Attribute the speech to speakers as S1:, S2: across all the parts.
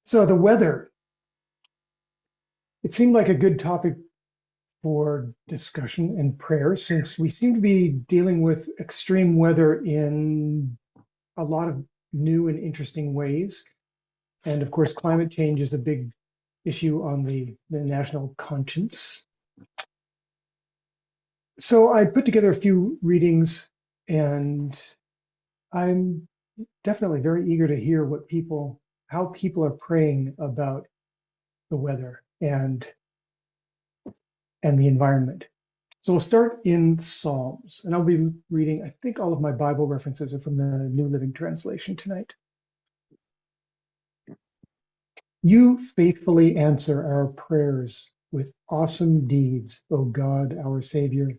S1: So the weather, it seemed like a good topic for discussion and prayer since we seem to be dealing with extreme weather in a lot of new and interesting ways. And of course, climate change is a big issue on the national conscience. So I put together a few readings, and I'm definitely very eager to hear how people are praying about the weather and the environment. So we'll start in Psalms, and I'll be reading, I think all of my Bible references are from the New Living Translation tonight. You faithfully answer our prayers with awesome deeds, O God, our Savior.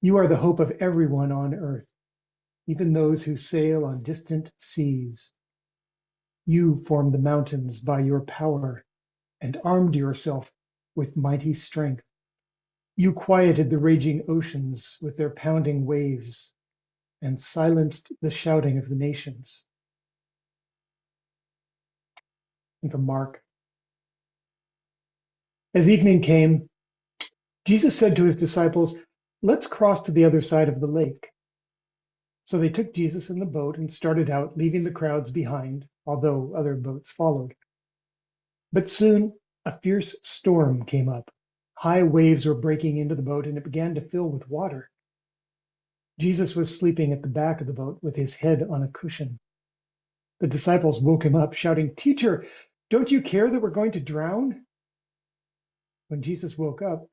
S1: You are the hope of everyone on earth, even those who sail on distant seas. You formed the mountains by your power and armed yourself with mighty strength. You quieted the raging oceans with their pounding waves and silenced the shouting of the nations. And from Mark. As evening came, Jesus said to his disciples, "Let's cross to the other side of the lake." So they took Jesus in the boat and started out, leaving the crowds behind, although other boats followed. But soon a fierce storm came up. High waves were breaking into the boat, and it began to fill with water. Jesus was sleeping at the back of the boat with his head on a cushion. The disciples woke him up, shouting, "Teacher, don't you care that we're going to drown?" When Jesus woke up,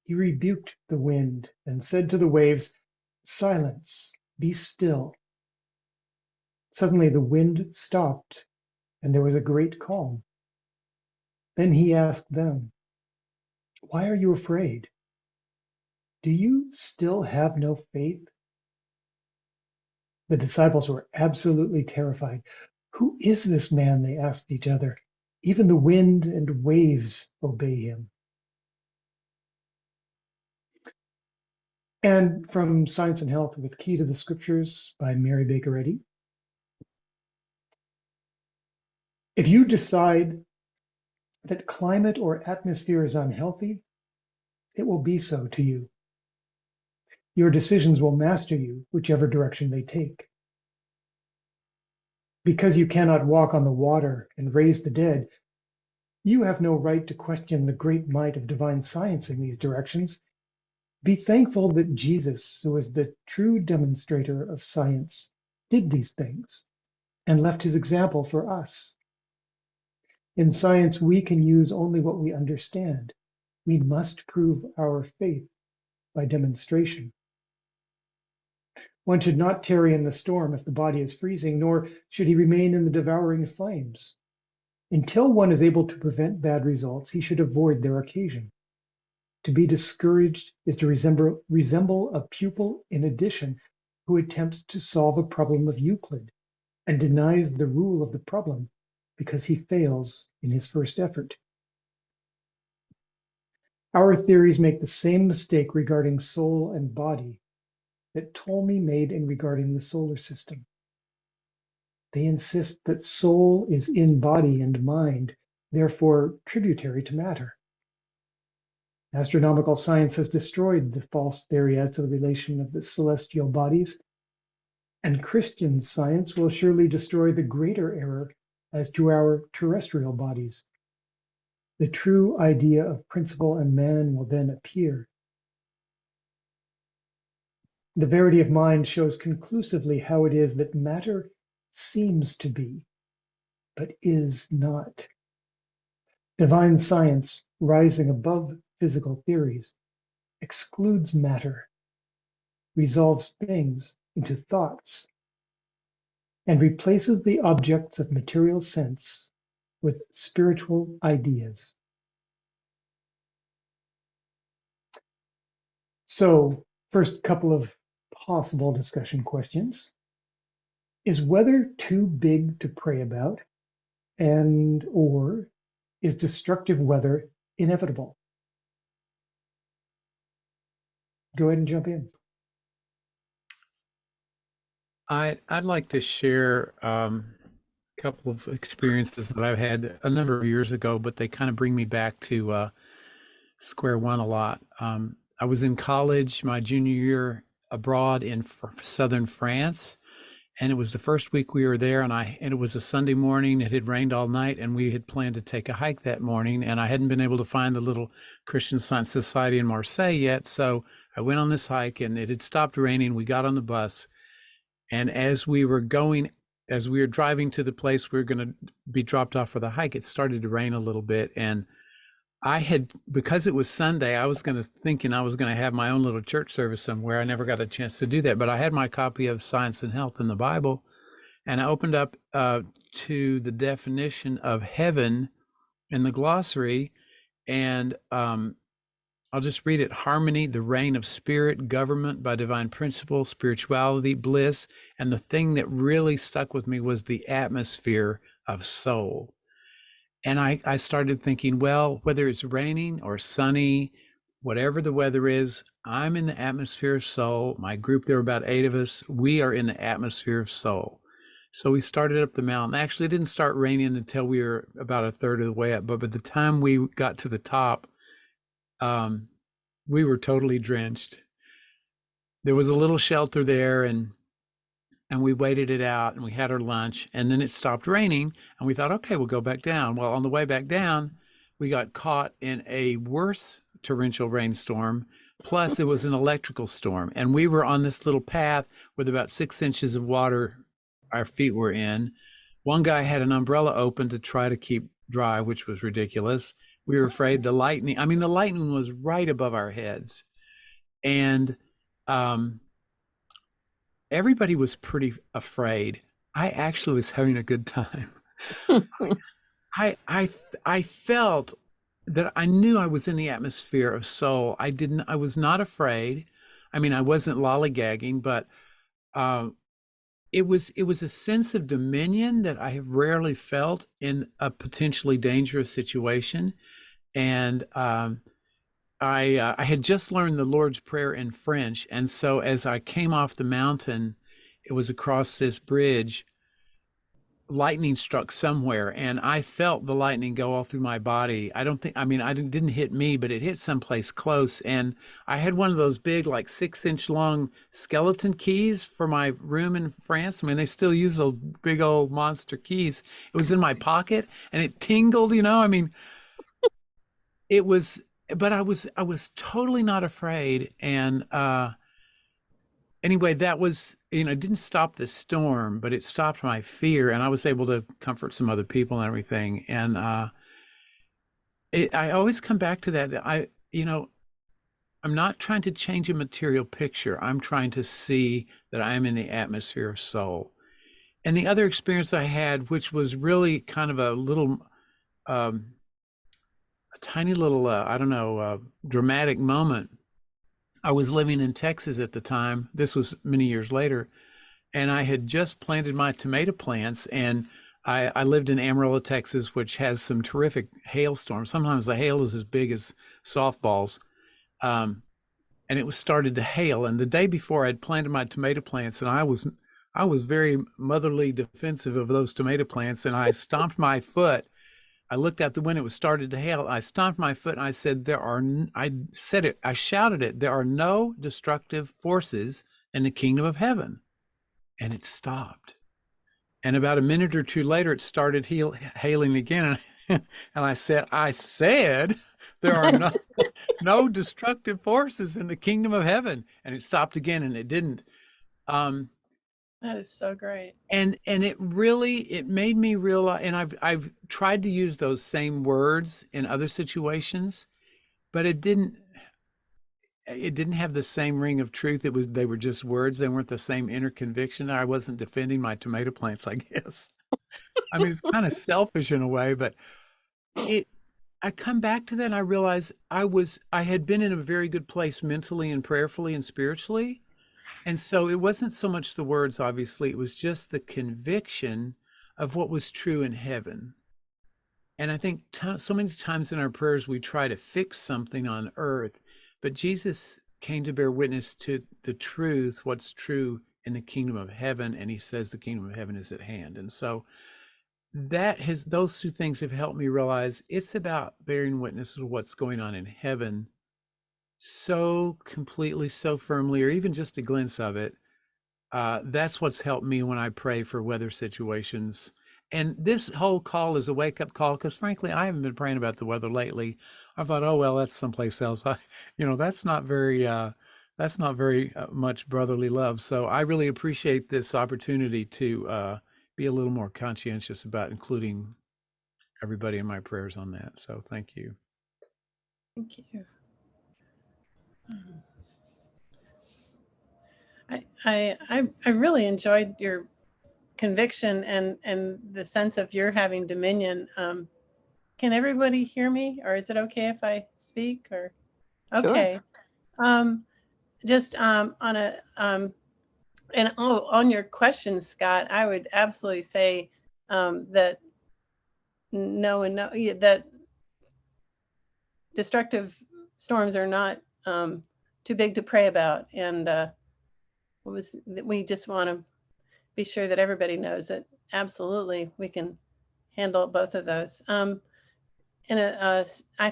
S1: he rebuked the wind and said to the waves, "Silence, be still." Suddenly the wind stopped and there was a great calm. Then he asked them, "Why are you afraid? Do you still have no faith?" The disciples were absolutely terrified. "Who is this man?" they asked each other. "Even the wind and waves obey him." And from Science and Health with Key to the Scriptures by Mary Baker Eddy. If you decide that climate or atmosphere is unhealthy, it will be so to you. Your decisions will master you, whichever direction they take. Because you cannot walk on the water and raise the dead, you have no right to question the great might of divine science in these directions. Be thankful that Jesus, who is the true demonstrator of science, did these things and left his example for us. In science, we can use only what we understand. We must prove our faith by demonstration. One should not tarry in the storm if the body is freezing, nor should he remain in the devouring flames. Until one is able to prevent bad results, he should avoid their occasion. To be discouraged is to resemble a pupil in addition who attempts to solve a problem of Euclid and denies the rule of the problem because he fails in his first effort. Our theories make the same mistake regarding soul and body that Ptolemy made in regarding the solar system. They insist that soul is in body and mind, therefore tributary to matter. Astronomical science has destroyed the false theory as to the relation of the celestial bodies, and Christian science will surely destroy the greater error as to our terrestrial bodies. The true idea of principle and man will then appear. The verity of mind shows conclusively how it is that matter seems to be, but is not. Divine science, rising above physical theories, excludes matter, resolves things into thoughts, and replaces the objects of material sense with spiritual ideas. So, first couple of possible discussion questions. Is weather too big to pray about? Or is destructive weather inevitable? Go ahead and jump in.
S2: I'd like to share couple of experiences that I've had a number of years ago, but they kind of bring me back to square one a lot. I was in college my junior year abroad in southern France, and it was the first week we were there, and it was a Sunday morning. It had rained all night, and we had planned to take a hike that morning, and I hadn't been able to find the little Christian Science Society in Marseille yet, so I went on this hike, and it had stopped raining. We got on the bus, and as we were driving to the place we were going to be dropped off for the hike, it started to rain a little bit, and because it was Sunday, thinking I was going to have my own little church service somewhere. I never got a chance to do that, but I had my copy of Science and Health in the Bible, and I opened up to the definition of heaven in the glossary, and I'll just read it: harmony, the reign of spirit, government by divine principle, spirituality, bliss, and the thing that really stuck with me was the atmosphere of soul. And I started thinking, well, whether it's raining or sunny, whatever the weather is, I'm in the atmosphere of soul. My group, there were about 8 of us. We are in the atmosphere of soul. So we started up the mountain. Actually, it didn't start raining until we were about a third of the way up. But by the time we got to the top, we were totally drenched. There was a little shelter there, and we waited it out, and we had our lunch, and then it stopped raining, and we thought, okay, we'll go back down. Well, on the way back down, we got caught in a worse torrential rainstorm, plus it was an electrical storm, and we were on this little path with about 6 inches of water our feet were in. One guy had an umbrella open to try to keep dry, which was ridiculous. We were afraid the lightning was right above our heads, and everybody was pretty afraid. I actually was having a good time. I felt that I knew I was in the atmosphere of soul. I was not afraid. I mean, I wasn't lollygagging, but it was a sense of dominion that I have rarely felt in a potentially dangerous situation. And I had just learned the Lord's Prayer in French, and so as I came off the mountain, it was across this bridge. Lightning struck somewhere, and I felt the lightning go all through my body. I didn't hit me, but it hit someplace close. And I had one of those big, like 6-inch long skeleton keys for my room in France. I mean, they still use those big old monster keys. It was in my pocket, and it tingled. I mean, it was, but I was totally not afraid. And anyway, that was, it didn't stop the storm, but it stopped my fear, and I was able to comfort some other people and everything. And I always come back to that. I'm not trying to change a material picture. I'm trying to see that I'm in the atmosphere of soul. And the other experience I had, which was really kind of a little, a tiny little, I don't know, dramatic moment. I was living in Texas at the time. This was many years later, and I had just planted my tomato plants. And I lived in Amarillo, Texas, which has some terrific hailstorms. Sometimes the hail is as big as softballs. And it was started to hail. And the day before, I'd planted my tomato plants, and I was very motherly defensive of those tomato plants, and I stomped my foot. I looked out the window, it was started to hail. I stomped my foot and I said, I shouted it, there are no destructive forces in the kingdom of heaven. And it stopped. And about a minute or two later, it started hailing again. And I said, there are no destructive forces in the kingdom of heaven. And it stopped again, and it didn't.
S3: That is so great.
S2: And it made me realize, and I've tried to use those same words in other situations, but it didn't have the same ring of truth. They were just words. They weren't the same inner conviction. I wasn't defending my tomato plants, I guess. I mean, it's kind of selfish in a way, but I come back to that, and I realize I had been in a very good place mentally and prayerfully and spiritually. And so it wasn't so much the words, obviously, it was just the conviction of what was true in heaven. And I think so many times in our prayers, we try to fix something on earth, but Jesus came to bear witness to the truth, what's true in the kingdom of heaven. And he says the kingdom of heaven is at hand. And so those two things have helped me realize it's about bearing witness to what's going on in heaven so completely, so firmly, or even just a glimpse of it. That's what's helped me when I pray for weather situations. And this whole call is a wake up call because, frankly, I haven't been praying about the weather lately. I thought, oh well, that's someplace else. That's not very much brotherly love. So I really appreciate this opportunity to be a little more conscientious about including everybody in my prayers on that. So thank you.
S3: Thank you. I really enjoyed your conviction and the sense of your having dominion. Can everybody hear me, or is it okay if I speak? Or okay,
S4: Sure.
S3: just on a and on your question, Scott, I would absolutely say that that destructive storms are not too big to pray about, and we just want to be sure that everybody knows that absolutely we can handle both of those. I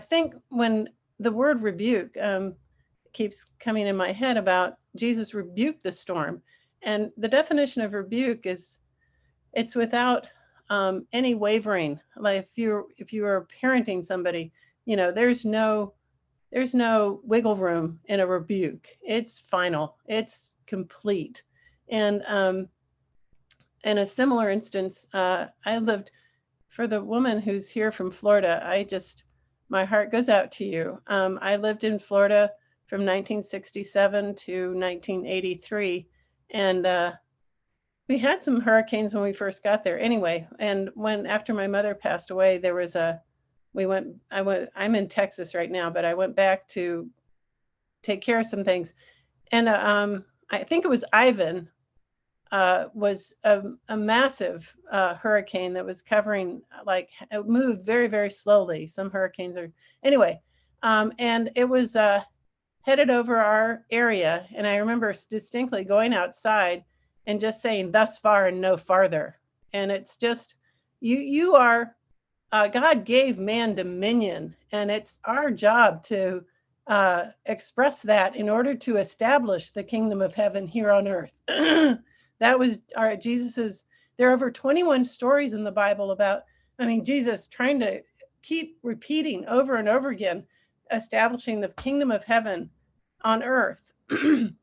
S3: think when the word rebuke keeps coming in my head about Jesus rebuked the storm, and the definition of rebuke is it's without any wavering. Like if you are parenting somebody, there's no wiggle room in a rebuke. It's final. It's complete. And in a similar instance, I lived for the woman who's here from Florida. My heart goes out to you. I lived in Florida from 1967 to 1983, and we had some hurricanes when we first got there. Anyway, and after my mother passed away, I'm in Texas right now, but I went back to take care of some things, and I think it was Ivan. Was a massive hurricane that was covering, like, it moved very, very slowly. Some hurricanes are, anyway, and it was headed over our area. And I remember distinctly going outside and just saying, "Thus far and no farther." And it's just, you are, God gave man dominion, and it's our job to express that in order to establish the kingdom of heaven here on earth. That was Jesus's. There are over 21 stories in the Bible about, Jesus trying to keep repeating over and over again, establishing the kingdom of heaven on earth. And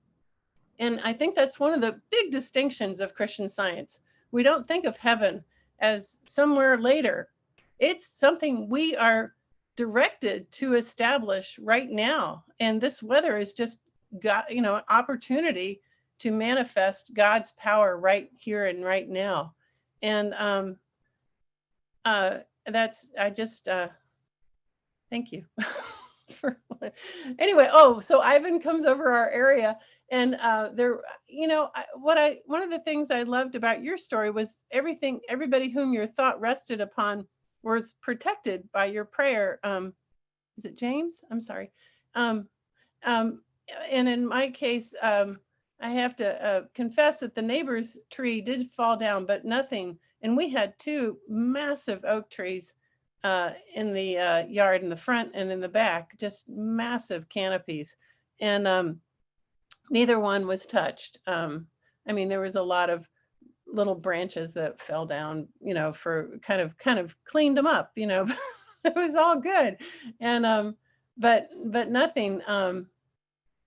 S3: I think that's one of the big distinctions of Christian Science. We don't think of heaven as somewhere later. It's something we are directed to establish right now. And this weather is just opportunity to manifest God's power right here and right now. And thank you. Anyway, so Ivan comes over our area, and one of the things I loved about your story was everybody whom your thought rested upon was protected by your prayer. Is it James? I'm sorry. And in my case, I have to confess that the neighbor's tree did fall down, but nothing. And we had two massive oak trees in the yard in the front and in the back, just massive canopies. And neither one was touched. There was a lot of little branches that fell down, for kind of cleaned them up, it was all good. And but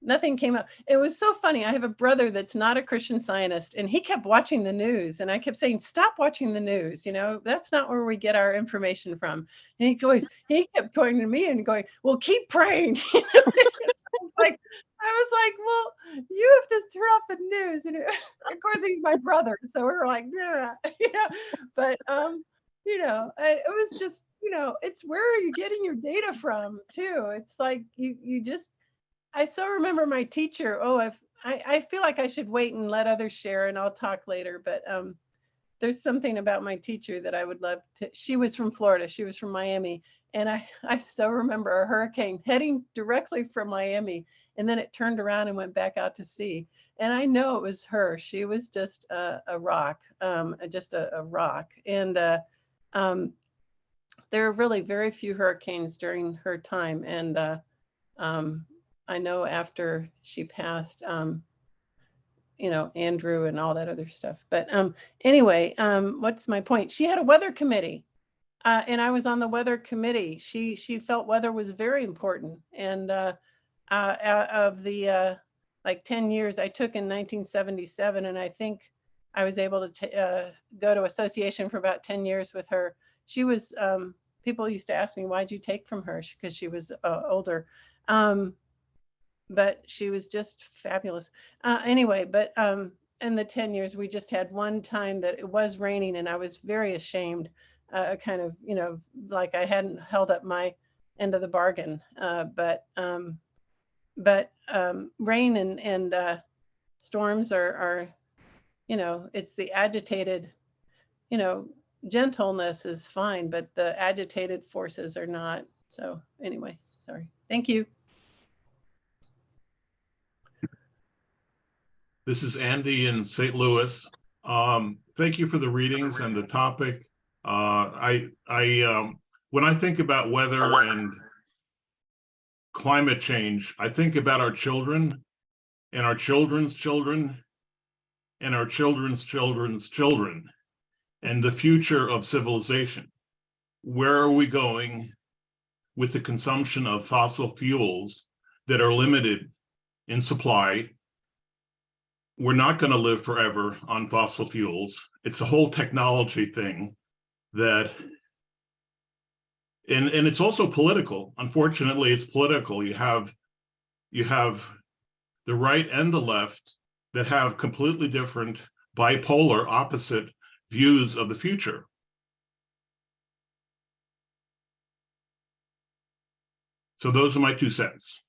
S3: nothing came up. It was so funny. I have a brother that's not a Christian Scientist, and he kept watching the news, and I kept saying, "Stop watching the news. That's not where we get our information from." And he kept going to me and going, "Well, keep praying." I was like, "Well, you have to turn off the news." And of course, he's my brother, so we were like, "Yeah," But it was just, it's where are you getting your data from too? It's like you just. I so remember my teacher. I feel like I should wait and let others share, and I'll talk later. But there's something about my teacher that I would love to. She was from Florida. She was from Miami. And I so remember a hurricane heading directly from Miami. And then it turned around and went back out to sea. And I know it was her. She was just a rock, just a rock. And there are really very few hurricanes during her time. And I know after she passed, Andrew and all that other stuff. But anyway, what's my point? She had a weather committee. And I was on the weather committee. She felt weather was very important. And of the like 10 years I took in 1977, and I think I was able to go to association for about 10 years with her. She was, people used to ask me, why'd you take from her? Because she was older. But she was just fabulous. Anyway, but in the 10 years, we just had one time that it was raining, and I was very ashamed, kind of, like I hadn't held up my end of the bargain. But rain and storms are, it's the agitated, gentleness is fine, but the agitated forces are not. So anyway, sorry. Thank you.
S4: This is Andy in St. Louis. Thank you for the readings and the topic. When I think about weather and climate change, I think about our children and our children's children and our children's children's children and the future of civilization. Where are we going with the consumption of fossil fuels that are limited in supply? We're not going to live forever on fossil fuels. It's a whole technology thing that, and it's also political. Unfortunately, it's political. You have the right and the left that have completely different, bipolar, opposite views of the future. So those are my 2 cents.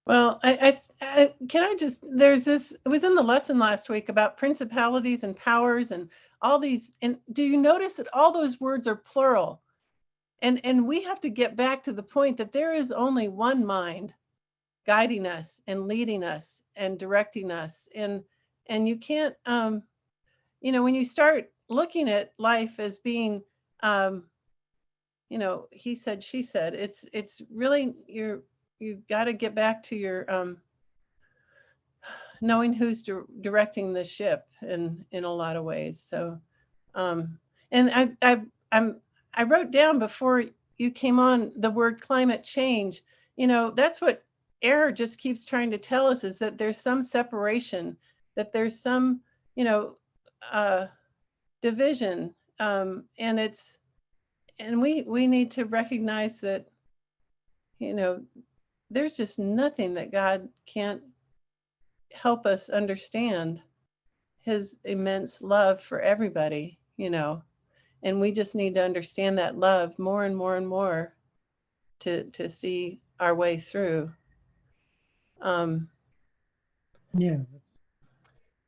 S3: Well, can I just, there's this, it was in the lesson last week about principalities and powers and all these, and do you notice that all those words are plural? And we have to get back to the point that there is only one mind guiding us and leading us and directing us. And you can't, when you start looking at life as being, he said, she said, it's really, you've got to get back to your knowing who's directing the ship in a lot of ways. So, and I wrote down before you came on the word climate change. That's what error just keeps trying to tell us, is that there's some separation, that there's some, division, and we need to recognize that, there's just nothing that God can't help us understand, his immense love for everybody, and we just need to understand that love more and more and more to see our way through.
S1: Yeah,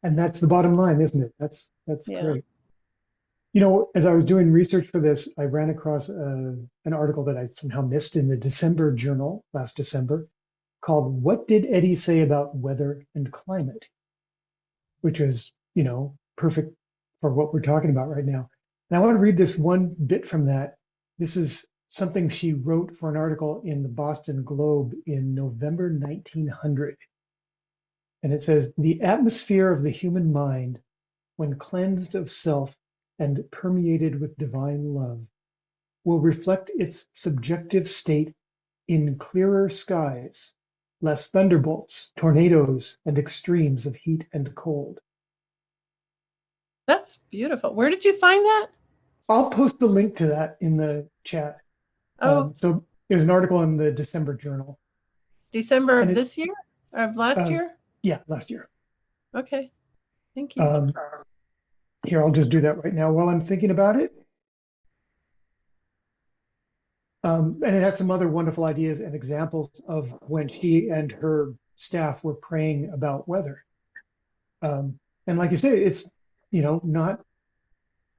S1: and that's the bottom line, isn't it? That's
S3: Yeah.
S1: great. As I was doing research for this, I ran across an article that I somehow missed in the December journal last December called "What Did Eddie Say About Weather and Climate?" which is, perfect for what we're talking about right now. And I want to read this one bit from that. This is something she wrote for an article in the Boston Globe in November 1900. And it says, "The atmosphere of the human mind, when cleansed of self and permeated with divine love, will reflect its subjective state in clearer skies, less thunderbolts, tornadoes, and extremes of heat and cold."
S3: That's beautiful. Where did you find that?
S1: I'll post the link to that in the chat.
S3: Oh,
S1: So there's an article in the December journal.
S3: December
S1: And
S3: of this year or of last year?
S1: Yeah, last year.
S3: Okay, thank you.
S1: Here, I'll just do that right now while I'm thinking about it. And it has some other wonderful ideas and examples of when she and her staff were praying about weather. And like you say, it's, not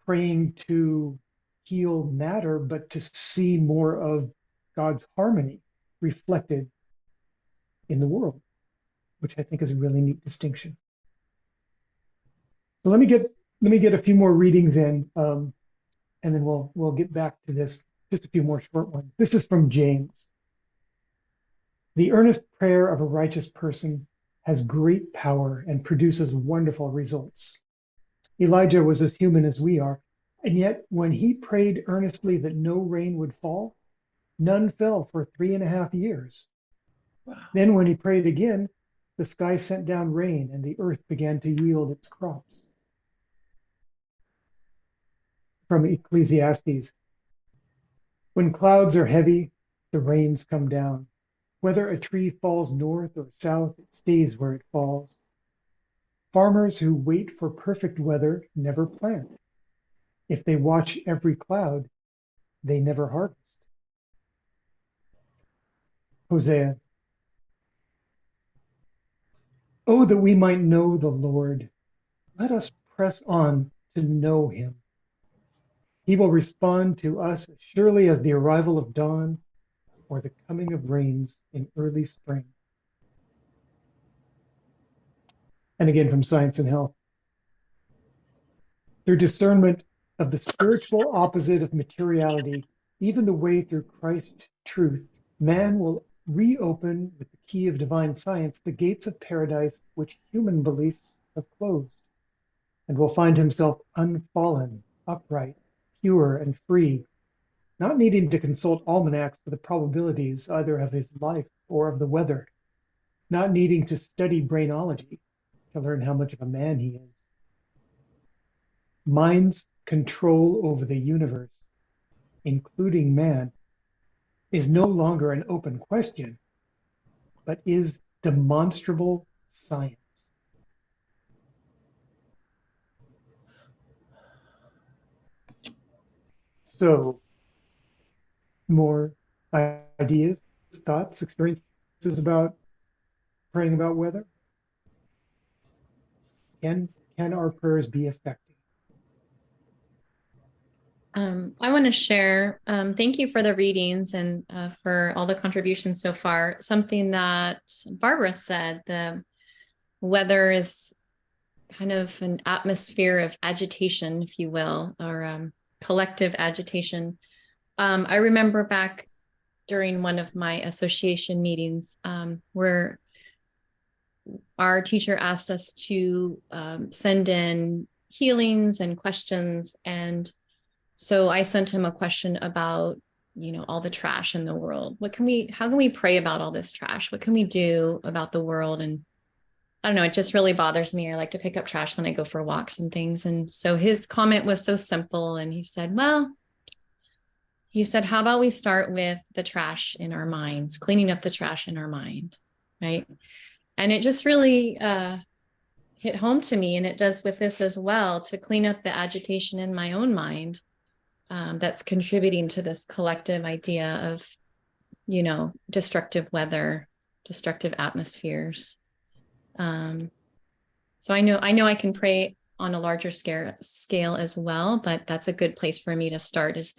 S1: praying to heal matter, but to see more of God's harmony reflected in the world, which I think is a really neat distinction. So let me get let me get a few more readings in, and then we'll get back to this. Just a few more short ones. This is from James. The earnest prayer of a righteous person has great power and produces wonderful results. Elijah was as human as we are, and yet when he prayed earnestly that no rain would fall, none fell for 3.5 years.
S3: Wow.
S1: Then when he prayed again, the sky sent down rain and the earth began to yield its crops. From Ecclesiastes. When clouds are heavy, the rains come down. Whether a tree falls north or south, it stays where it falls. Farmers who wait for perfect weather never plant. If they watch every cloud, they never harvest. Hosea. Oh, that we might know the Lord. Let us press on to know him. He will respond to us as surely as the arrival of dawn or the coming of rains in early spring. And again from Science and Health. Through discernment of the spiritual opposite of materiality, even the way through Christ's truth, man will reopen with the key of divine science the gates of paradise which human beliefs have closed, and will find himself unfallen, upright, pure, and free, not needing to consult almanacs for the probabilities either of his life or of the weather, not needing to study brainology to learn how much of a man he is. Mind's control over the universe, including man, is no longer an open question, but is demonstrable science. So, more ideas, thoughts, experiences about praying about weather? Can our prayers be effective?
S5: I want to share, thank you for the readings and for all the contributions so far. Something that Barbara said, the weather is kind of an atmosphere of agitation, if you will, or collective agitation. I remember back during one of my association meetings where our teacher asked us to send in healings and questions, and so I sent him a question about, all the trash in the world. How can we pray about all this trash? What can we do about the world? And I don't know, it just really bothers me. I like to pick up trash when I go for walks and things. And so his comment was so simple. And he said, how about we start with the trash in our minds, cleaning up the trash in our mind, right? And it just really hit home to me. And it does with this as well, to clean up the agitation in my own mind. That's contributing to this collective idea of, destructive weather, destructive atmospheres. So I know I can pray on a larger scale as well, but that's a good place for me to start, is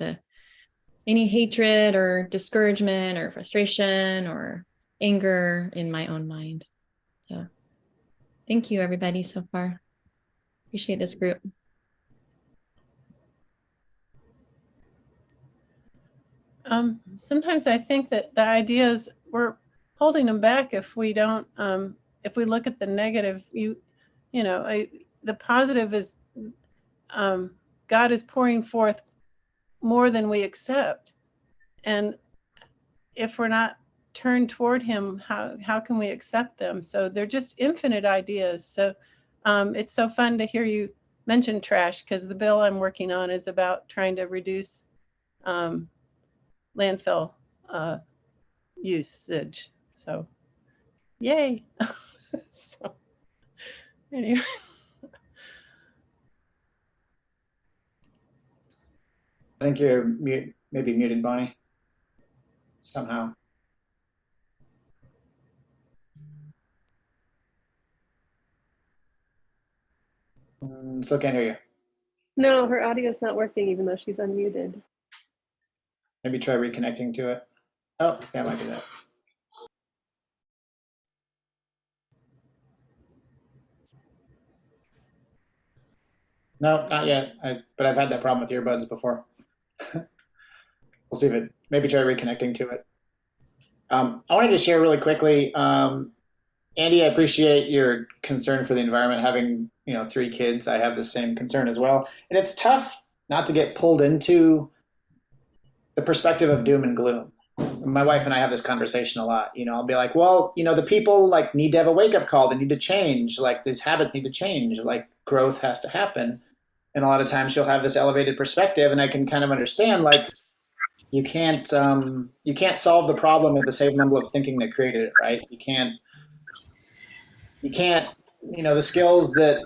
S5: any hatred or discouragement or frustration or anger in my own mind. So thank you, everybody, so far. Appreciate this group.
S3: Sometimes I think that the ideas, we're holding them back if we don't, if we look at the negative. The positive is God is pouring forth more than we accept, and if we're not turned toward Him, how can we accept them? So they're just infinite ideas. So it's so fun to hear you mention trash, because the bill I'm working on is about trying to reduce landfill usage. So, yay! So, anyway.
S6: I think you're maybe muted, Bonnie, somehow. Still can't hear you.
S7: No, her audio is not working, even though she's unmuted.
S6: Maybe try reconnecting to it. Oh, that might be that. No, not yet. But I've had that problem with earbuds before. We'll see if it, maybe try reconnecting to it. I wanted to share really quickly, Andy, I appreciate your concern for the environment. Having 3 kids, I have the same concern as well. And it's tough not to get pulled into the perspective of doom and gloom. My wife and I have this conversation a lot. I'll be like, well, the people like need to have a wake up call. They need to change. Like these habits need to change. Like growth has to happen. And a lot of times she'll have this elevated perspective, and I can kind of understand like you can't solve the problem with the same level of thinking that created it, right? You can't the skills that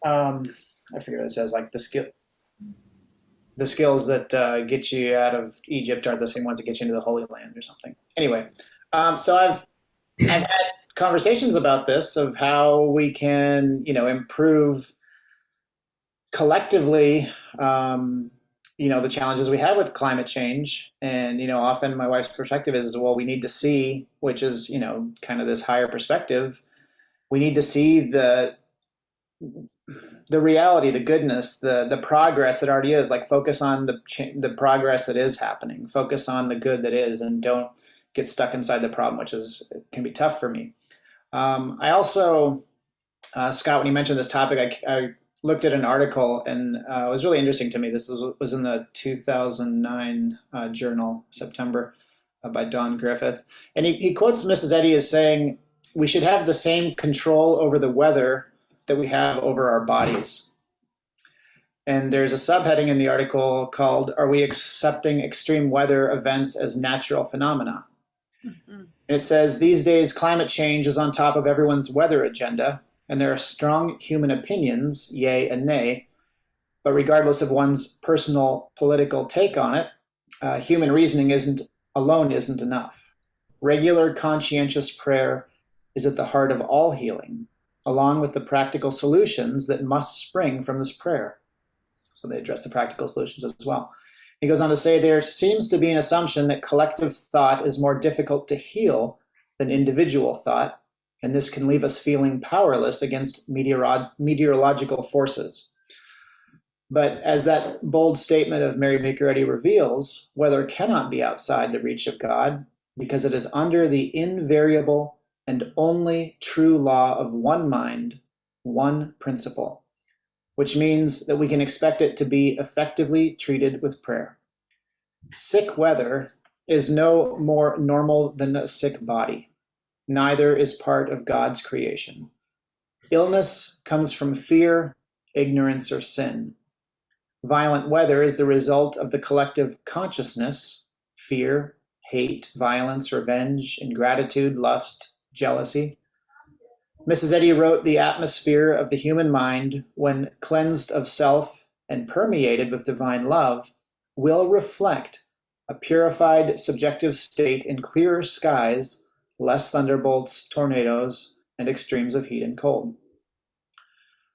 S6: I forget what it says, like the skills that get you out of Egypt aren't the same ones that get you into the Holy Land or something. Anyway, so I've had conversations about this, of how we can, improve collectively, the challenges we have with climate change. And, often my wife's perspective is, well, we need to see, which is, kind of this higher perspective. We need to see the reality, the goodness, the progress that already is. Like focus on the progress that is happening, focus on the good that is, and don't get stuck inside the problem, which can be tough for me. I also, Scott, when you mentioned this topic, I looked at an article, and it was really interesting to me. This was in the 2009 journal, September, by Don Griffith. And he quotes Mrs. Eddy as saying, we should have the same control over the weather that we have over our bodies. And there's a subheading in the article called, are we accepting extreme weather events as natural phenomena? Mm-hmm. And it says, these days, climate change is on top of everyone's weather agenda, and there are strong human opinions, yay and nay, but regardless of one's personal political take on it, human reasoning alone isn't enough. Regular conscientious prayer is at the heart of all healing, along with the practical solutions that must spring from this prayer. So they address the practical solutions as well. He goes on to say, there seems to be an assumption that collective thought is more difficult to heal than individual thought, and this can leave us feeling powerless against meteorological forces. But as that bold statement of Mary Baker Eddy reveals, weather cannot be outside the reach of God, because it is under the invariable and only true law of one mind, one principle, which means that we can expect it to be effectively treated with prayer. Sick weather is no more normal than a sick body. Neither is part of God's creation. Illness comes from fear, ignorance, or sin. Violent weather is the result of the collective consciousness, fear, hate, violence, revenge, ingratitude, lust, jealousy. Mrs. Eddy wrote, the atmosphere of the human mind, when cleansed of self and permeated with divine love, will reflect a purified subjective state in clearer skies, less thunderbolts, tornadoes, and extremes of heat and cold.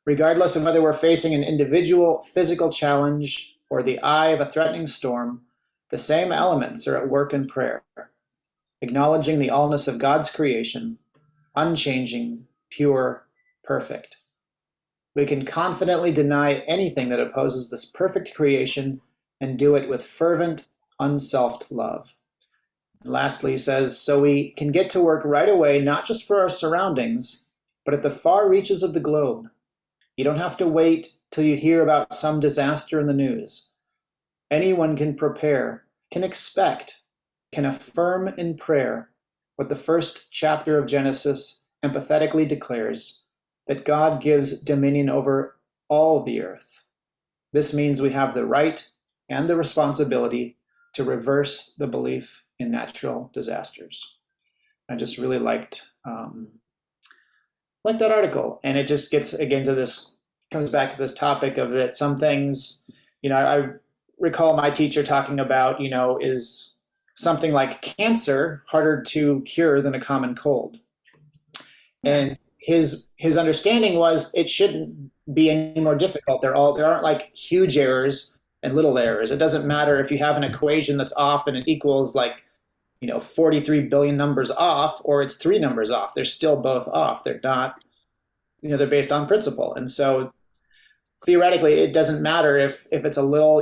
S6: Regardless of whether we're facing an individual physical challenge or the eye of a threatening storm, the same elements are at work in prayer, acknowledging the allness of God's creation, unchanging, pure, perfect. We can confidently deny anything that opposes this perfect creation and do it with fervent, unselfed love. And lastly, he says, so we can get to work right away, not just for our surroundings, but at the far reaches of the globe. You don't have to wait till you hear about some disaster in the news. Anyone can prepare, can expect, can affirm in prayer what the first chapter of Genesis empathetically declares, that God gives dominion over all the earth. This means we have the right and the responsibility to reverse the belief in natural disasters. I just really liked that article, and it just gets again to this, comes back to this topic of that some things, I recall my teacher talking about, is something like cancer harder to cure than a common cold. And his understanding was it shouldn't be any more difficult. There aren't like huge errors and little errors. It doesn't matter if you have an equation that's off and it equals 43 billion numbers off, or it's 3 numbers off. They're still both off. They're not, they're based on principle. And so theoretically, it doesn't matter if it's a little,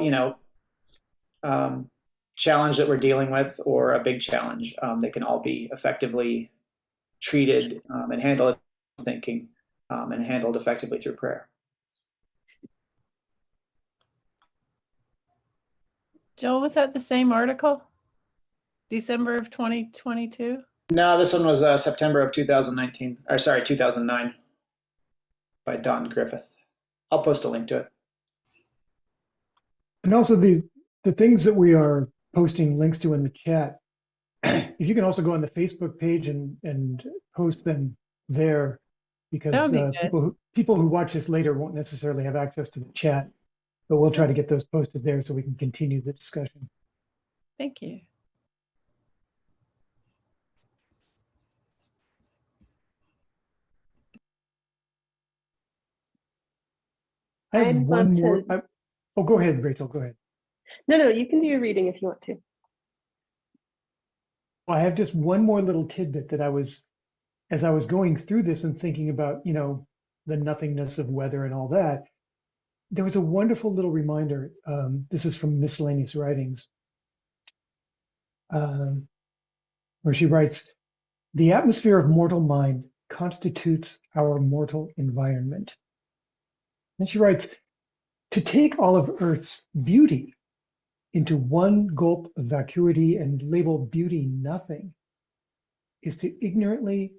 S6: challenge that we're dealing with or a big challenge. They can all be effectively treated and handled thinking and handled effectively through prayer.
S3: Joel, was that the same article? December of 2022?
S6: No, this one was September of 2019, or sorry, 2009, by Don Griffith. I'll post a link to it.
S1: And also the things that we are posting links to in the chat, if you can also go on the Facebook page and post them there, because people who watch this later won't necessarily have access to the chat, but we'll try to get those posted there so we can continue the discussion.
S3: Thank you.
S1: I have
S7: I'd
S1: one
S7: love
S1: more. Oh, go ahead, Rachel. Go ahead.
S7: No, you can do your reading if you want to.
S1: Well, I have just one more little tidbit that as I was going through this and thinking about, the nothingness of weather and all that, there was a wonderful little reminder. This is from Miscellaneous Writings, where she writes, "The atmosphere of mortal mind constitutes our mortal environment." And she writes, "To take all of Earth's beauty into one gulp of vacuity and label beauty nothing is ignorantly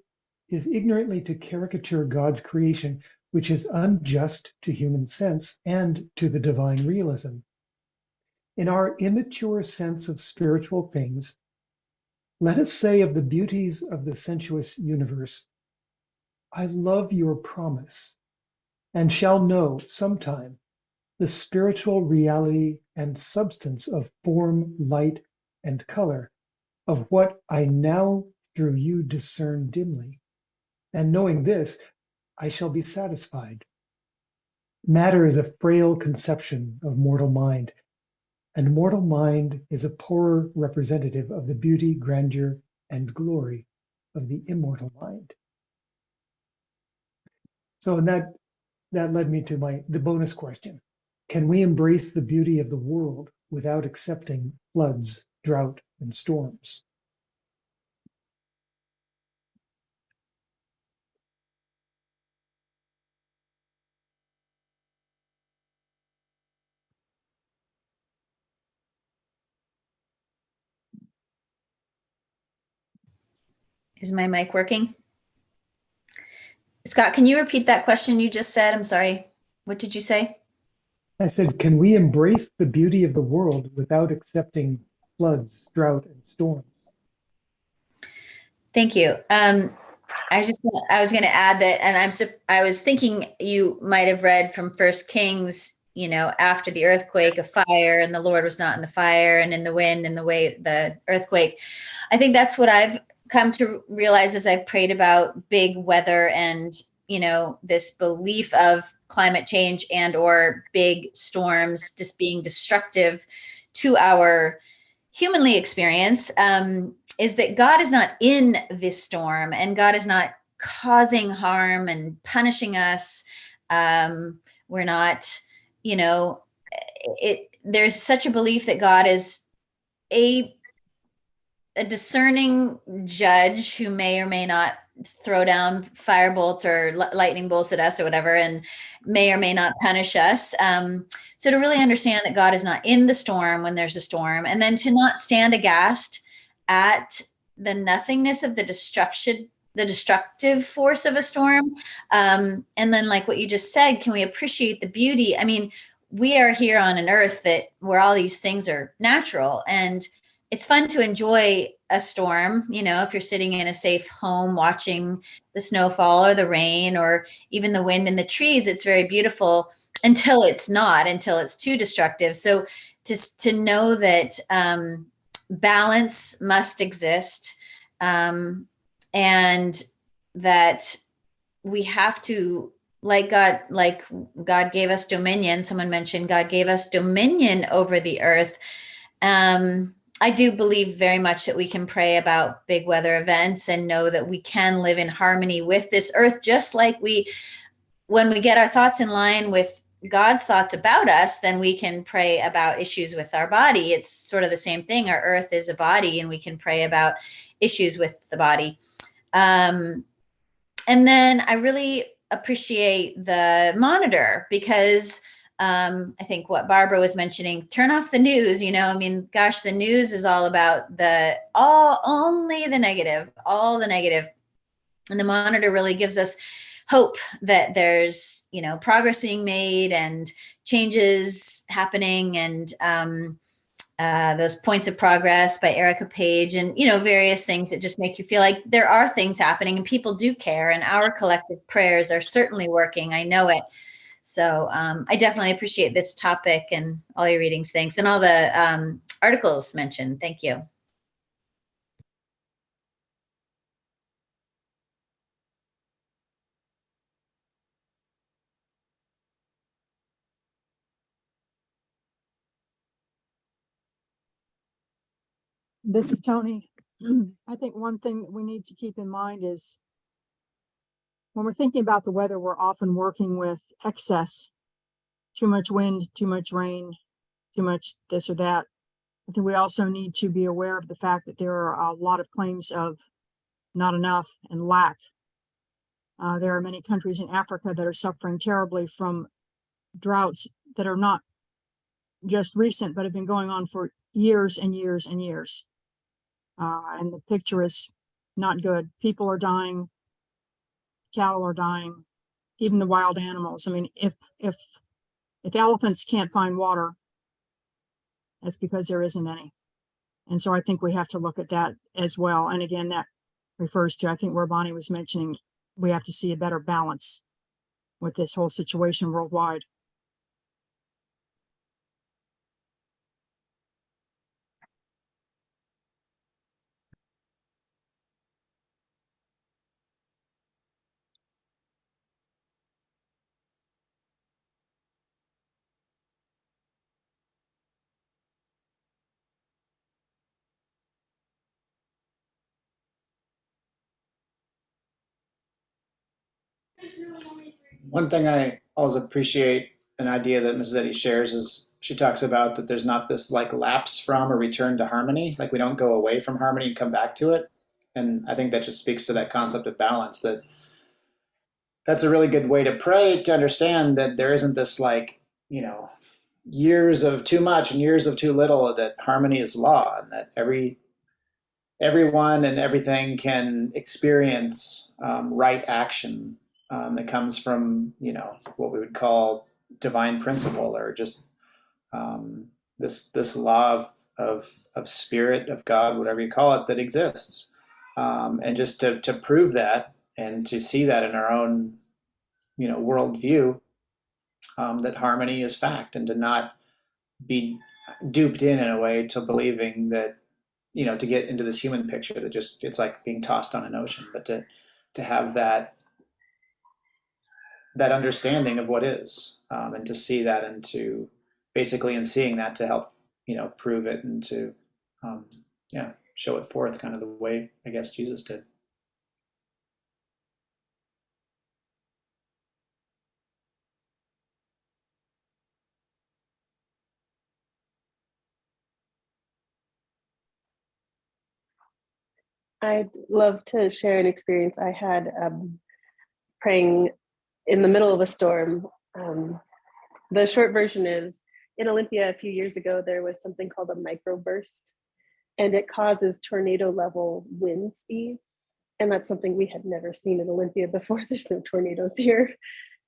S1: to caricature God's creation, which is unjust to human sense and to the divine realism. In our immature sense of spiritual things, let us say of the beauties of the sensuous universe, I love your promise, and shall know sometime the spiritual reality and substance of form, light, and color, of what I now through you discern dimly. And knowing this, I shall be satisfied. Matter is a frail conception of mortal mind, and mortal mind is a poorer representative of the beauty, grandeur, and glory of the immortal mind." So that led me to the bonus question. Can we embrace the beauty of the world without accepting floods, drought, and storms?
S8: Is my mic working? Scott, can you repeat that question you just said? I'm sorry. What did you say?
S1: I said, can we embrace the beauty of the world without accepting floods, drought, and storms?
S8: Thank you. I was going to add that, and I was thinking you might have read from First Kings, after the earthquake, a fire, and the Lord was not in the fire, and in the wind, and the earthquake. I think that's what I've come to realize as I've prayed about big weather and, this belief of climate change and or big storms just being destructive to our humanly experience, is that God is not in this storm and God is not causing harm and punishing us. We're not, there's such a belief that God is a discerning judge who may or may not throw down fire bolts or lightning bolts at us or whatever, and may or may not punish us. So to really understand that God is not in the storm when there's a storm, and then to not stand aghast at the nothingness of the destructive force of a storm. And then like what you just said, can we appreciate the beauty? I mean, we are here on an earth where all these things are natural, and it's fun to enjoy a storm, if you're sitting in a safe home watching the snowfall or the rain or even the wind in the trees. It's very beautiful until it's too destructive. So to know that balance must exist, and that we have to, like God gave us dominion. Someone mentioned God gave us dominion over the earth. I do believe very much that we can pray about big weather events and know that we can live in harmony with this earth, just like when we get our thoughts in line with God's thoughts about us, then we can pray about issues with our body. It's sort of the same thing. Our earth is a body, and we can pray about issues with the body. And then I really appreciate the monitor, because I think what Barbara was mentioning, turn off the news. I mean, gosh, the news is all about only the negative, all the negative. And the monitor really gives us hope that there's, progress being made and changes happening, and those points of progress by Erica Page, and, various things that just make you feel like there are things happening and people do care, and our collective prayers are certainly working. I know it. So I definitely appreciate this topic and all your readings. Thanks. And all the articles mentioned. Thank you.
S9: This is Tony. I think one thing that we need to keep in mind is when we're thinking about the weather, we're often working with excess, too much wind, too much rain, too much this or that. I think we also need to be aware of the fact that there are a lot of claims of not enough and lack. There are many countries in Africa that are suffering terribly from droughts that are not just recent, but have been going on for years and years and years. And the picture is not good. People are dying, cattle are dying, even the wild animals. I mean, if elephants can't find water, that's because there isn't any. And so I think we have to look at that as well. And again, that refers to, I think, where Bonnie was mentioning, we have to see a better balance with this whole situation worldwide.
S6: One thing I always appreciate, an idea that Mrs. Eddy shares, is she talks about that there's not this like lapse from or return to harmony. Like we don't go away from harmony and come back to it. And I think that just speaks to that concept of balance, that's a really good way to pray, to understand that there isn't this like, years of too much and years of too little, that harmony is law, and that everyone and everything can experience right action that comes from, what we would call divine principle, or just this law of spirit, of God, whatever you call it, that exists. And just to prove that and to see that in our own, worldview, that harmony is fact, and to not be duped in a way to believing that, to get into this human picture that just, it's like being tossed on an ocean, but to have that understanding of what is, and to see that, and to basically, in seeing that, to help, prove it, and to, show it forth kind of the way, I guess, Jesus did.
S7: I'd love to share an experience I had praying in the middle of a storm. The short version is, in Olympia a few years ago, there was something called a microburst, and it causes tornado level wind speeds. And that's something we had never seen in Olympia before. There's no tornadoes here.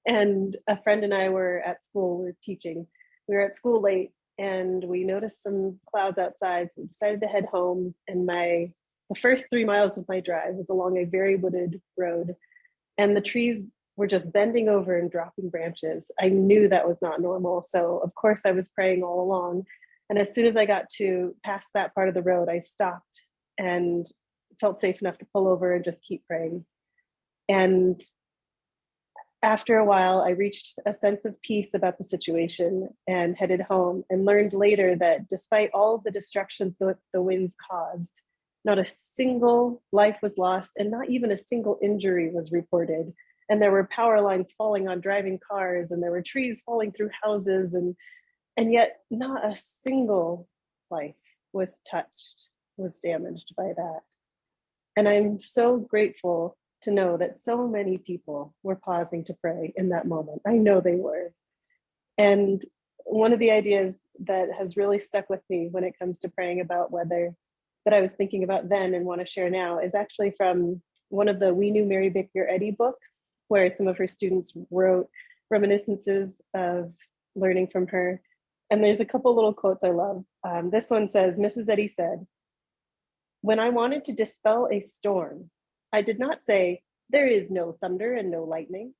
S7: And a friend and I were at school, we were teaching. We were at school late, and we noticed some clouds outside. So we decided to head home. And the first 3 miles of my drive was along a very wooded road. And the trees were just bending over and dropping branches. I knew that was not normal. So of course I was praying all along. And as soon as I got to past that part of the road, I stopped and felt safe enough to pull over and just keep praying. And after a while, I reached a sense of peace about the situation and headed home, and learned later that despite all the destruction the winds caused, not a single life was lost, and not even a single injury was reported. and there were power lines falling on driving cars, and there were trees falling through houses, and yet not a single life was touched, was damaged by that. And I'm so grateful to know that so many people were pausing to pray in that moment. I know they were. And one of the ideas that has really stuck with me when it comes to praying about weather that I was thinking about then and want to share now is actually from one of the We Knew Mary Baker Eddy books, where some of her students wrote reminiscences of learning from her. And there's a couple little quotes I love. This one says, Mrs. Eddy said, "When I wanted to dispel a storm, I did not say, 'There is no thunder and no lightning,'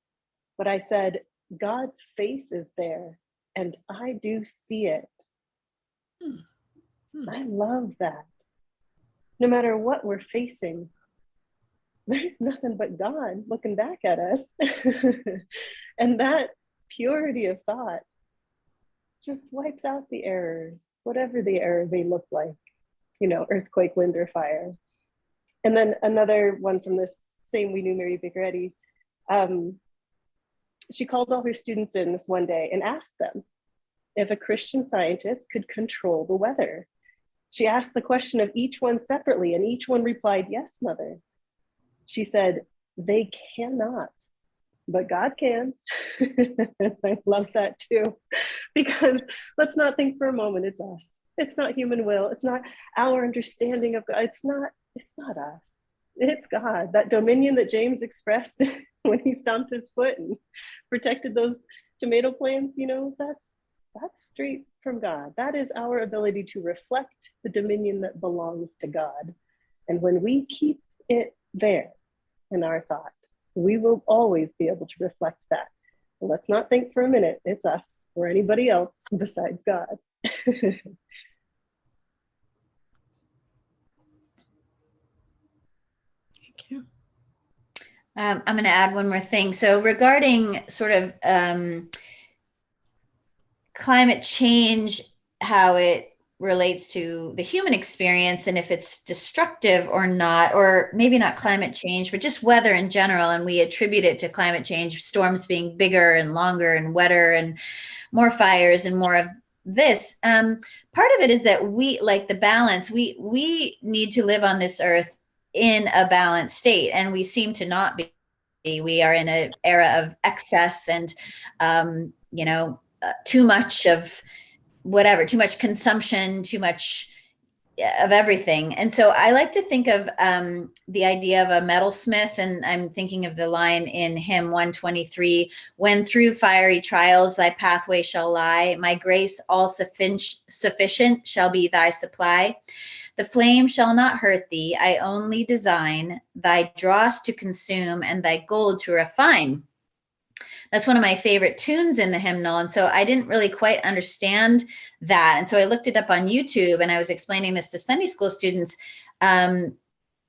S7: but I said, 'God's face is there, and I do see it.'" I love that. No matter what we're facing, there's nothing but God looking back at us. And that purity of thought just wipes out the error, whatever the error may look like, earthquake, wind, or fire. And then another one from this same We Knew Mary Baker Eddy, she called all her students in this one day and asked them if a Christian scientist could control the weather. She asked the question of each one separately, and each one replied, "Yes, Mother." She said, "They cannot, but God can." I love that too, because let's not think for a moment it's us. It's not human will. It's not our understanding of God. It's not us. It's God. That dominion that James expressed when he stomped his foot and protected those tomato plants, that's straight from God. That is our ability to reflect the dominion that belongs to God. And when we keep it there in our thought, we will always be able to reflect that. Let's not think for a minute it's us or anybody else besides God.
S3: Thank you.
S8: I'm going to add one more thing. So regarding sort of climate change, how it relates to the human experience and if it's destructive or not, or maybe not climate change, but just weather in general. And we attribute it to climate change, storms being bigger and longer and wetter and more fires and more of this. Part of it is that we, like the balance, we need to live on this earth in a balanced state, and we seem to not be. We are in an era of excess and too much of whatever, too much consumption, too much of everything. And so I like to think of the idea of a metalsmith, and I'm thinking of the line in hymn 123, "When through fiery trials thy pathway shall lie, my grace all sufficient shall be thy supply. The flame shall not hurt thee, I only design thy dross to consume and thy gold to refine." That's one of my favorite tunes in the hymnal. And so I didn't really quite understand that. And so I looked it up on YouTube, and I was explaining this to Sunday school students. And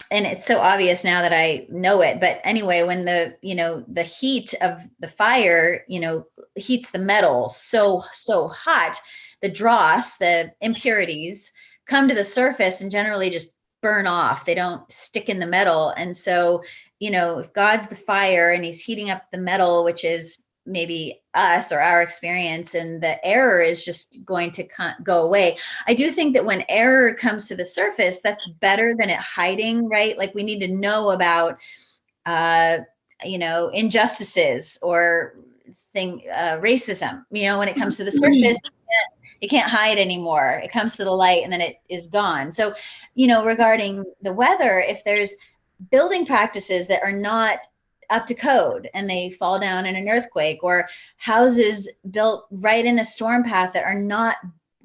S8: it's so obvious now that I know it. But anyway, when the heat of the fire, heats the metal so hot, the dross, the impurities come to the surface and generally just burn off. They don't stick in the metal. And so, if God's the fire and he's heating up the metal, which is maybe us or our experience, and the error is just going to go away. I do think that when error comes to the surface, that's better than it hiding, right? Like we need to know about, injustices or racism, when it comes to the surface, it can't hide anymore. It comes to the light and then it is gone. So, regarding the weather, if there's building practices that are not up to code and they fall down in an earthquake, or houses built right in a storm path that are not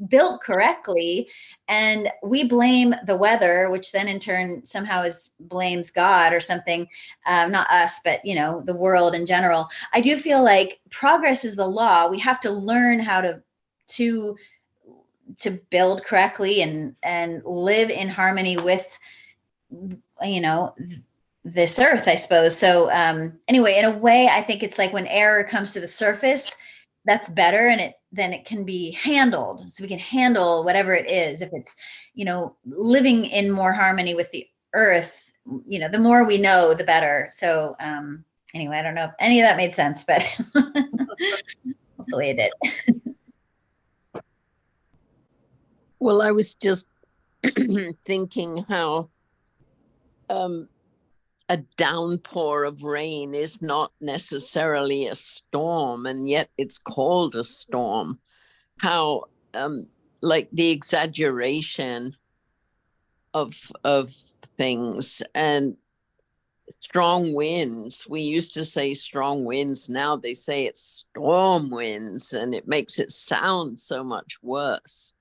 S8: built correctly, and we blame the weather, which then in turn somehow blames God or something, not us, but the world in general. I do feel like progress is the law. We have to learn how to build correctly and live in harmony with this earth, I suppose. So anyway, in a way, I think it's like when error comes to the surface, that's better, and then it can be handled. So we can handle whatever it is. If it's living in more harmony with the earth, the more we know, the better. So Anyway, I don't know if any of that made sense, but hopefully it did.
S10: Well, I was just thinking how a downpour of rain is not necessarily a storm, and yet it's called a storm. How like the exaggeration of things, and strong winds. We used to say strong winds. Now they say it's storm winds, and it makes it sound so much worse.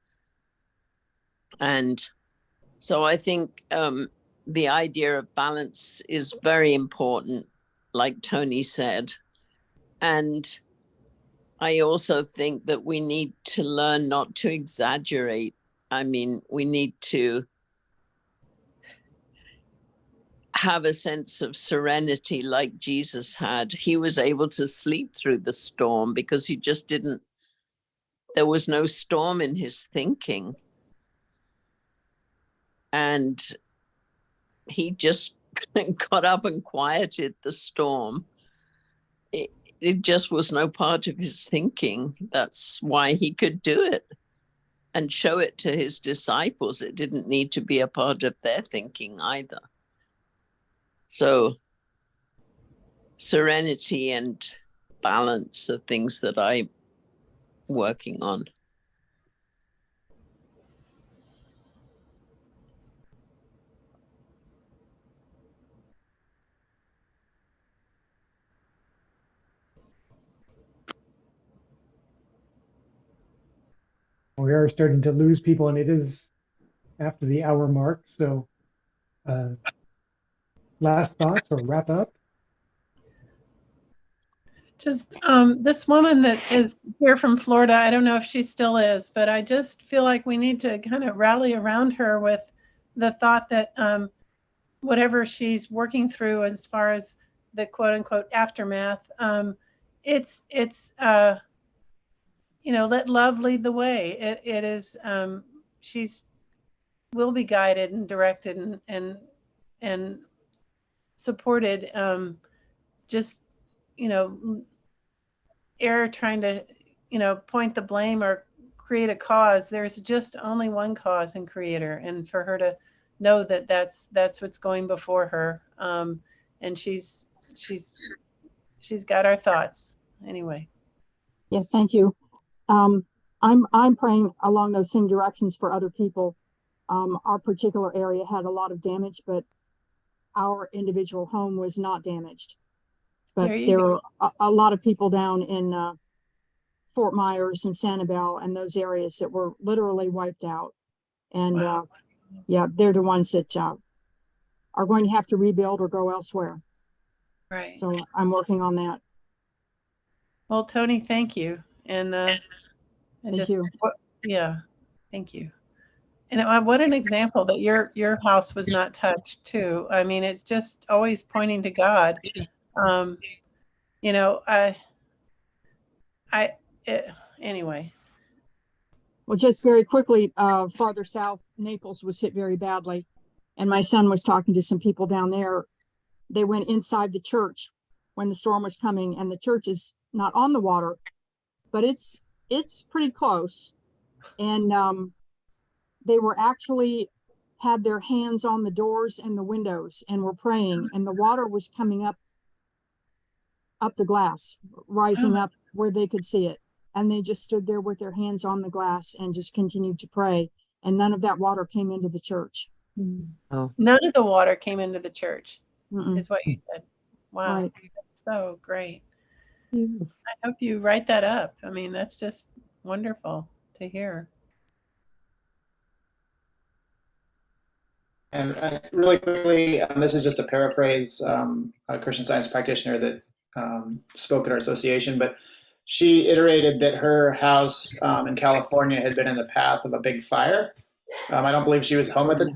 S10: And so I think the idea of balance is very important, like Tony said. And I also think that we need to learn not to exaggerate. I mean, we need to have a sense of serenity like Jesus had. He was able to sleep through the storm because he just didn't, there was no storm in his thinking. And he just got up and quieted the storm. It just was no part of his thinking. That's why he could do it and show it to his disciples. It didn't need to be a part of their thinking either. So serenity and balance are things that I'm working on.
S1: We are starting to lose people, and it is after the hour mark. So last thoughts or wrap up?
S3: Just this woman that is here from Florida, I don't know if she still is, but I just feel like we need to kind of rally around her with the thought that whatever she's working through as far as the quote unquote aftermath, it's let love lead the way. It is she's will be guided and directed and supported. Just err trying to point the blame or create a cause. There's just only one cause and creator, and for her to know that that's what's going before her, and she's got our thoughts anyway.
S9: Yes, thank you. I'm praying along those same directions for other people. Our particular area had a lot of damage, but our individual home was not damaged. But there were a lot of people down in Fort Myers and Sanibel and those areas that were literally wiped out. And wow. Yeah, they're the ones that are going to have to rebuild or go elsewhere.
S3: Right.
S9: So I'm working on that.
S3: Well, Tony, thank you. And
S9: thank you.
S3: Yeah, thank you. And what an example that your house was not touched too. I mean, it's just always pointing to God. Anyway.
S9: Well, just very quickly, farther south, Naples was hit very badly. And my son was talking to some people down there. They went inside the church when the storm was coming, and the church is not on the water, but it's pretty close. And they were actually had their hands on the doors and the windows and were praying, and the water was coming up the glass, rising up where they could see it. And they just stood there with their hands on the glass and just continued to pray. And none of that water came into the church.
S3: Oh. None of the water came into the church, is what you said. Wow.
S9: Right.
S3: That's so great. Yes. I hope you write that up. I mean, that's just wonderful to hear.
S6: And really quickly, this is just a paraphrase, a Christian Science practitioner that spoke at our association, but she iterated that her house in California had been in the path of a big fire. I don't believe she was home at the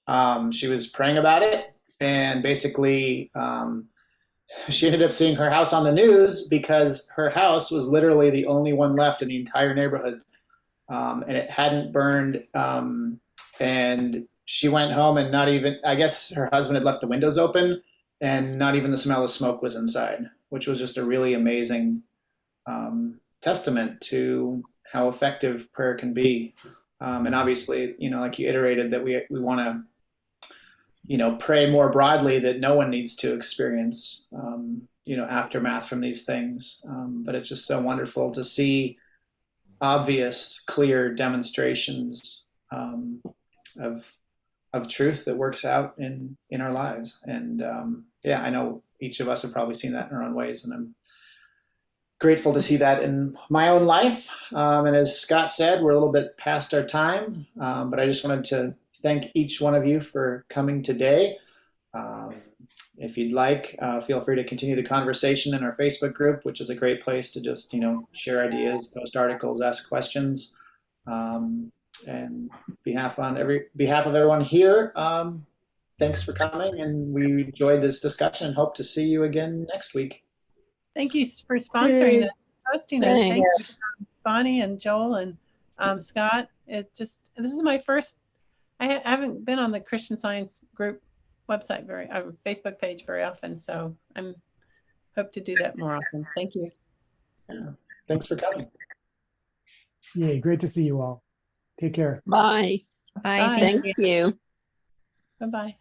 S6: time. She was praying about it, and basically she ended up seeing her house on the news because her house was literally the only one left in the entire neighborhood, and it hadn't burned. And she went home and not even, I guess her husband had left the windows open, and not even the smell of smoke was inside, which was just a really amazing testament to how effective prayer can be. And obviously, like you iterated, that we want to, pray more broadly, that no one needs to experience, aftermath from these things. But it's just so wonderful to see obvious, clear demonstrations of truth that works out in our lives. And I know each of us have probably seen that in our own ways, and I'm grateful to see that in my own life. And as Scott said, we're a little bit past our time, but I just wanted to thank each one of you for coming today. If you'd like, feel free to continue the conversation in our Facebook group, which is a great place to just, share ideas, post articles, ask questions. And behalf of everyone here, thanks for coming, and we enjoyed this discussion and hope to see you again next week.
S3: Thank you for sponsoring it, hosting it.
S10: Thanks.
S3: Thank you, Bonnie and Joel and Scott. This is my first. I haven't been on the Christian Science group website Facebook page very often, so I'm hope to do that more often. Thank you.
S6: Yeah. Thanks for coming.
S1: Yay, great to see you all. Take care.
S10: Bye.
S5: Bye.
S3: Bye.
S5: Thank
S10: Thank
S5: you.
S10: you.
S3: Bye-bye.